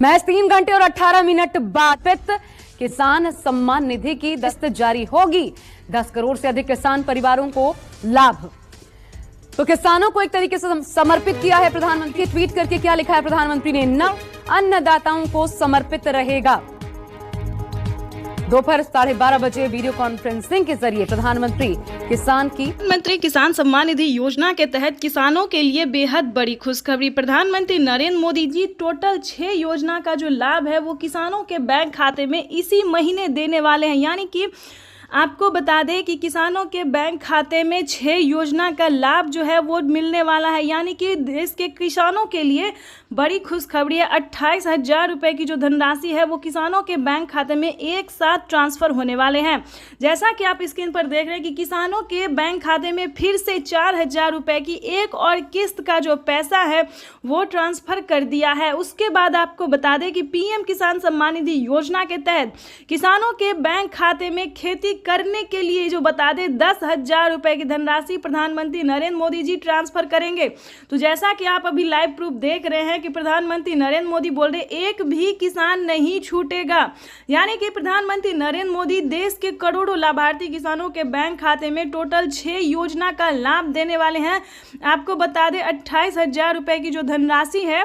महज 3 घंटे और 18 मिनट बाद किसान सम्मान निधि की दस्त जारी होगी। 10 करोड़ से अधिक किसान परिवारों को लाभ। तो किसानों को एक तरीके से समर्पित किया है प्रधानमंत्री। ट्वीट करके क्या लिखा है प्रधानमंत्री ने? न अन्नदाताओं को समर्पित रहेगा। दोपहर 12:30 बजे वीडियो कॉन्फ्रेंसिंग के जरिए प्रधानमंत्री किसान सम्मान निधि योजना के तहत किसानों के लिए बेहद बड़ी खुशखबरी। प्रधानमंत्री नरेंद्र मोदी जी टोटल 6 योजना का जो लाभ है वो किसानों के बैंक खाते में इसी महीने देने वाले हैं। यानी कि आपको बता दें कि किसानों के बैंक खाते में 6 योजना का लाभ जो है वो मिलने वाला है। यानी कि देश के किसानों के लिए बड़ी खुशखबरी है। 28,000 रुपये की जो धनराशि है वो किसानों के बैंक खाते में एक साथ ट्रांसफ़र होने वाले हैं। जैसा कि आप स्क्रीन पर देख रहे हैं कि किसानों के बैंक खाते में फिर से 4,000 रुपये की एक और किस्त का जो पैसा है वो ट्रांसफ़र कर दिया है। उसके बाद आपको बता दें कि पीएम किसान सम्मान निधि योजना के तहत किसानों के बैंक खाते में खेती करने के लिए जो बता दें 10,000 रुपये की धनराशि प्रधानमंत्री नरेंद्र मोदी जी ट्रांसफर करेंगे। तो जैसा कि आप अभी लाइव प्रूफ देख रहे हैं कि प्रधानमंत्री नरेंद्र मोदी बोल रहे एक भी किसान नहीं छूटेगा। यानी कि प्रधानमंत्री नरेंद्र मोदी देश के करोड़ों लाभार्थी किसानों के बैंक खाते में टोटल 6 योजना का लाभ देने वाले हैं। आपको बता दें 28,000 रुपये की जो धनराशि है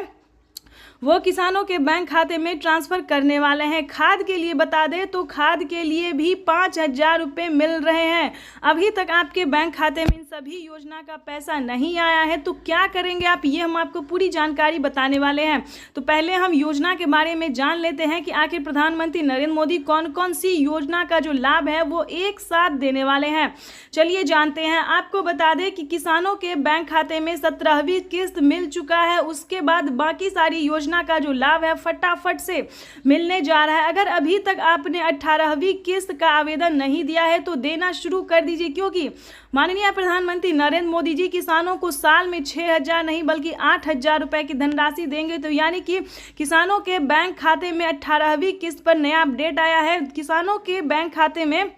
वो किसानों के बैंक खाते में ट्रांसफ़र करने वाले हैं। खाद के लिए बता दें तो खाद के लिए भी 5,000 रुपये मिल रहे हैं। अभी तक आपके बैंक खाते में इन सभी योजना का पैसा नहीं आया है तो क्या करेंगे आप, ये हम आपको पूरी जानकारी बताने वाले हैं। तो पहले हम योजना के बारे में जान लेते हैं कि आखिर प्रधानमंत्री नरेंद्र मोदी कौन कौन सी योजना का जो लाभ है वो एक साथ देने वाले हैं। चलिए जानते हैं। आपको बता दें कि किसानों के बैंक खाते में 17वीं किस्त मिल चुका है। उसके बाद बाकी सारी योजना का जो लाभ है फटाफट से मिलने जा रहा है। अगर अभी तक आपने 18वीं किस्त का आवेदन नहीं दिया है तो देना शुरू कर दीजिए, क्योंकि माननीय प्रधानमंत्री नरेंद्र मोदी जी किसानों को साल में 6,000 नहीं बल्कि 8,000 रुपए की धनराशि देंगे। तो यानी कि किसानों के बैंक खाते में 18वीं किस्त पर नया अपडेट आया है। किसानों के बैंक खाते में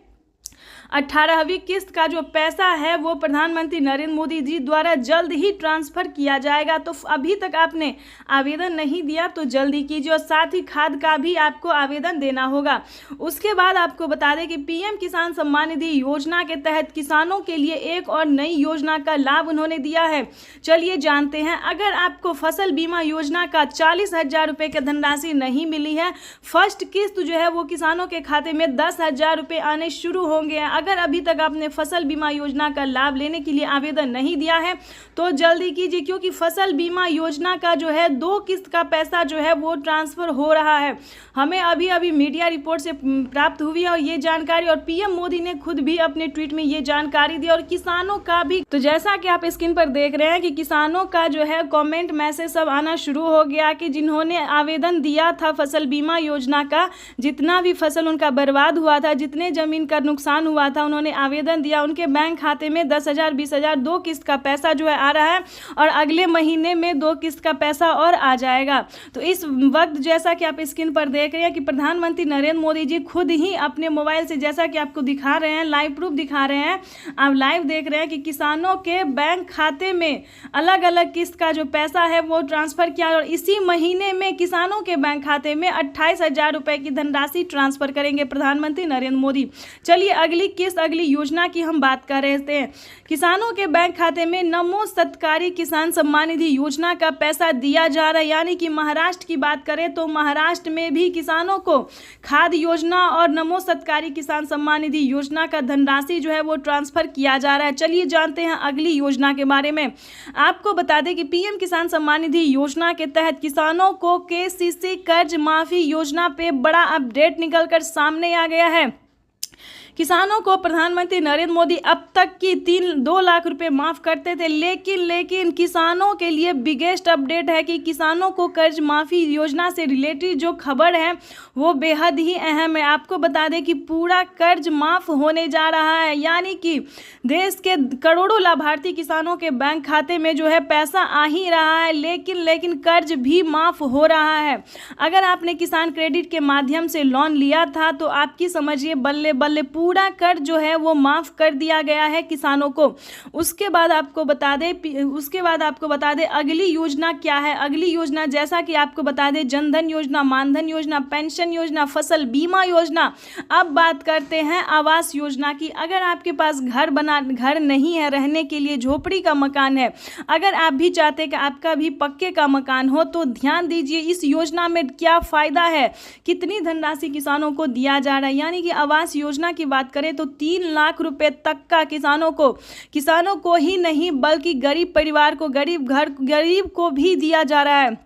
18वीं किस्त का जो पैसा है वो प्रधानमंत्री नरेंद्र मोदी जी द्वारा जल्द ही ट्रांसफ़र किया जाएगा। तो अभी तक आपने आवेदन नहीं दिया तो जल्दी कीजिए और साथ ही खाद का भी आपको आवेदन देना होगा। उसके बाद आपको बता दें कि पीएम किसान सम्मान निधि योजना के तहत किसानों के लिए एक और नई योजना का लाभ उन्होंने दिया है। चलिए जानते हैं। अगर आपको फसल बीमा योजना का 40,000 रुपये की धनराशि नहीं मिली है, फर्स्ट किस्त जो है वो किसानों के खाते में 10,000 रुपये आने शुरू होंगे। अगर अभी तक आपने फसल बीमा योजना का लाभ लेने के लिए आवेदन नहीं दिया है तो जल्दी कीजिए, क्योंकि फसल बीमा योजना का जो है 2 किस्त का पैसा जो है वो ट्रांसफ़र हो रहा है। हमें अभी अभी मीडिया रिपोर्ट से प्राप्त हुई है और ये जानकारी, और पीएम मोदी ने खुद भी अपने ट्वीट में ये जानकारी दी और किसानों का भी। तो जैसा कि आप स्क्रीन पर देख रहे हैं कि किसानों का जो है कमेंट मैसेज सब आना शुरू हो गया कि जिन्होंने आवेदन दिया था फसल बीमा योजना का, जितना भी फसल उनका बर्बाद हुआ था, जितने ज़मीन का नुकसान हुआ था, उन्होंने आवेदन दिया। उनके बैंक खाते में 10,000 20,000 2 किस्त का पैसा जो है आ रहा है और अगले महीने में 2 किस्त का पैसा और आ जाएगा। तो इस वक्त जैसा कि आप स्क्रीन पर देख रहे हैं कि प्रधानमंत्री नरेंद्र मोदी जी खुद ही अपने मोबाइल से, जैसा कि आपको दिखा रहे हैं, लाइव प्रूफ दिखा रहे हैं, आप लाइव देख रहे हैं कि किसानों के बैंक खाते में अलग अलग किस्त का जो पैसा है वो ट्रांसफ़र किया और इसी महीने में किसानों के बैंक खाते में 28,000 रुपये की धनराशि ट्रांसफ़र करेंगे प्रधानमंत्री नरेंद्र मोदी। चलिए अगली योजना की हम बात कर रहे थे। किसानों के बैंक खाते में नमो सत्कारी किसान सम्मान निधि योजना का पैसा दिया जा रहा है। यानी कि महाराष्ट्र की बात करें तो महाराष्ट्र में भी किसानों को खाद योजना और नमो सत्कारी किसान सम्मान निधि योजना का धनराशि जो है वो ट्रांसफ़र किया जा रहा है। चलिए जानते हैं अगली योजना के बारे में। आपको बता दें कि पीएम किसान सम्मान निधि योजना के तहत किसानों को केसीसी कर्ज माफी योजना पे बड़ा अपडेट निकलकर सामने आ गया है। किसानों को प्रधानमंत्री नरेंद्र मोदी अब तक की 2 लाख रुपए माफ़ करते थे, लेकिन किसानों के लिए बिगेस्ट अपडेट है कि किसानों को कर्ज माफ़ी योजना से रिलेटेड जो खबर है वो बेहद ही अहम है। आपको बता दें कि पूरा कर्ज माफ़ होने जा रहा है। यानी कि देश के करोड़ों लाभार्थी किसानों के बैंक खाते में जो है पैसा आ ही रहा है, लेकिन कर्ज भी माफ़ हो रहा है। अगर आपने किसान क्रेडिट के माध्यम से लोन लिया था तो आपकी समझिए बल्ले बल्ले पूरा कर्ज जो है वो माफ़ कर दिया गया है किसानों को। उसके बाद आपको बता दें अगली योजना क्या है। अगली योजना जैसा कि आपको बता दें जनधन योजना, मानधन योजना, पेंशन योजना, फसल बीमा योजना। अब बात करते हैं आवास योजना की। अगर आपके पास घर नहीं है रहने के लिए, झोपड़ी का मकान है, अगर आप भी चाहते हैं कि आपका भी पक्के का मकान हो, तो ध्यान दीजिए इस योजना में क्या फ़ायदा है, कितनी धनराशि किसानों को दिया जा रहा है। यानी कि आवास योजना की बात करें तो 3 लाख रुपए तक का किसानों को ही नहीं बल्कि गरीब परिवार को, गरीब को भी दिया जा रहा है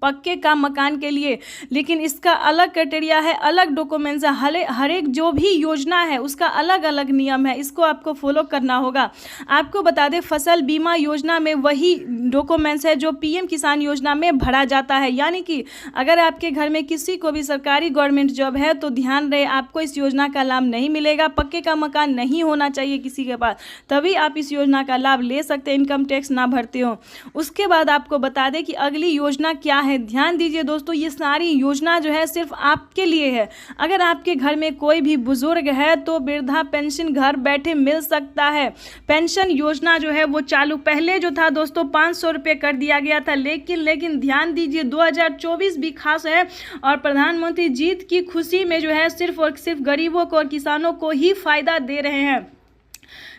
पक्के का मकान के लिए। लेकिन इसका अलग क्राइटेरिया है, अलग डॉक्यूमेंट्स है, हर एक जो भी योजना है उसका अलग अलग नियम है, इसको आपको फॉलो करना होगा। आपको बता दें फसल बीमा योजना में वही डॉक्यूमेंट्स है जो पीएम किसान योजना में भरा जाता है। यानी कि अगर आपके घर में किसी को भी सरकारी गवर्नमेंट जॉब है तो ध्यान रहे आपको इस योजना का लाभ नहीं मिलेगा। पक्के का मकान नहीं होना चाहिए किसी के पास, तभी आप इस योजना का लाभ ले सकते हैं, इनकम टैक्स ना भरते हो। उसके बाद आपको बता दें कि अगली योजना क्या है। ध्यान दीजिए दोस्तों, ये सारी योजना जो है सिर्फ आपके लिए है। अगर आपके घर में कोई भी बुजुर्ग है तो वृद्धा पेंशन घर बैठे मिल सकता है। पेंशन योजना जो है वो चालू पहले जो था दोस्तों 500 रुपये कर दिया गया था, लेकिन ध्यान दीजिए 2024 भी खास है और प्रधानमंत्री जीत की खुशी में जो है सिर्फ और सिर्फ गरीबों को और किसानों को ही फायदा दे रहे हैं।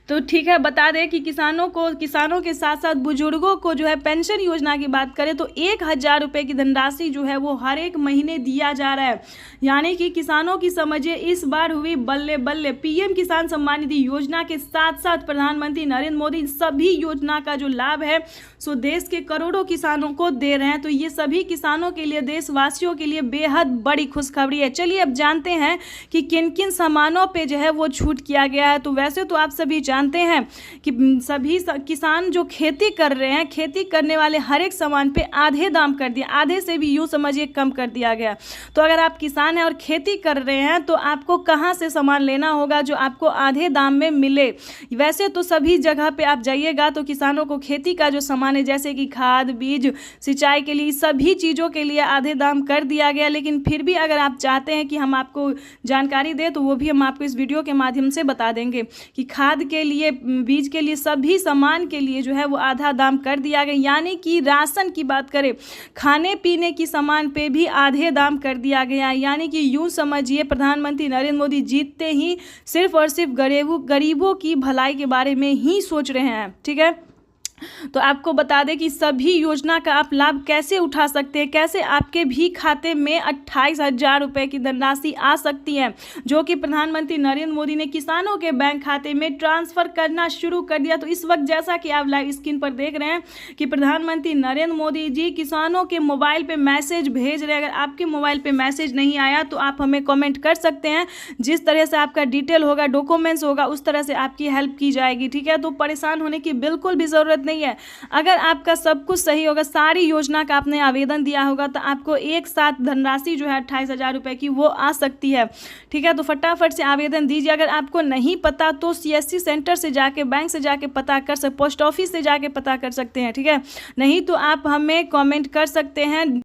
तो ठीक है, बता दें कि किसानों के साथ साथ बुजुर्गों को जो है पेंशन योजना की बात करें तो 1000 रुपये की धनराशि जो है वो हर एक महीने दिया जा रहा है। यानी कि किसानों की समझिए इस बार हुई बल्ले बल्ले। पीएम किसान सम्मान निधि योजना के साथ साथ प्रधानमंत्री नरेंद्र मोदी सभी योजना का जो लाभ है सो देश के करोड़ों किसानों को दे रहे हैं। तो ये सभी किसानों के लिए, देशवासियों के लिए बेहद बड़ी खुशखबरी है। चलिए अब जानते हैं कि किन किन सामानों पे जो है वो छूट किया गया है। तो वैसे तो आप सभी जानते हैं कि सभी किसान जो खेती कर रहे हैं, खेती करने वाले हर एक सामान पे आधे दाम कर दिया, आधे से भी यूँ समझिए कम कर दिया गया। तो अगर आप किसान हैं और खेती कर रहे हैं तो आपको कहाँ से सामान लेना होगा जो आपको आधे दाम में मिले। वैसे तो सभी जगह पे आप जाइएगा तो किसानों को खेती का जो सामान है जैसे कि खाद, बीज, सिंचाई के लिए सभी चीज़ों के लिए आधे दाम कर दिया गया। लेकिन फिर भी अगर आप चाहते हैं कि हम आपको जानकारी दें तो वो भी हम आपको इस वीडियो के माध्यम से बता देंगे कि खाद के लिए, बीज के लिए, सभी सामान के लिए जो है वो आधा दाम कर दिया गया। यानी कि राशन की बात करें, खाने पीने की सामान पे भी आधे दाम कर दिया गया। यानी कि यूँ समझिए प्रधानमंत्री नरेंद्र मोदी जीतते ही सिर्फ और सिर्फ गरीबों की भलाई के बारे में ही सोच रहे हैं। ठीक है, तो आपको बता दें कि सभी योजना का आप लाभ कैसे उठा सकते हैं, कैसे आपके भी खाते में 28,000 रुपये की धनराशि आ सकती है जो कि प्रधानमंत्री नरेंद्र मोदी ने किसानों के बैंक खाते में ट्रांसफ़र करना शुरू कर दिया। तो इस वक्त जैसा कि आप लाइव स्क्रीन पर देख रहे हैं कि प्रधानमंत्री नरेंद्र मोदी जी किसानों के मोबाइल पे मैसेज भेज रहे हैं। अगर आपके मोबाइल पे मैसेज नहीं आया तो आप हमें कमेंट कर सकते हैं, जिस तरह से आपका डिटेल होगा, डॉक्यूमेंट्स होगा, उस तरह से आपकी हेल्प की जाएगी। ठीक है, तो परेशान होने की बिल्कुल भी ज़रूरत नहीं है। अगर आपका सब कुछ सही होगा, सारी योजना का आपने आवेदन दिया होगा तो आपको एक साथ धनराशि जो है 28,000 रुपये की वो आ सकती है। ठीक है, तो फटाफट से आवेदन दीजिए। अगर आपको नहीं पता तो CSC सेंटर से जाके, बैंक से जाके पता कर सकते, पोस्ट ऑफिस से जाके पता कर सकते हैं। ठीक है, नहीं तो आप हमें कमेंट कर सकते हैं।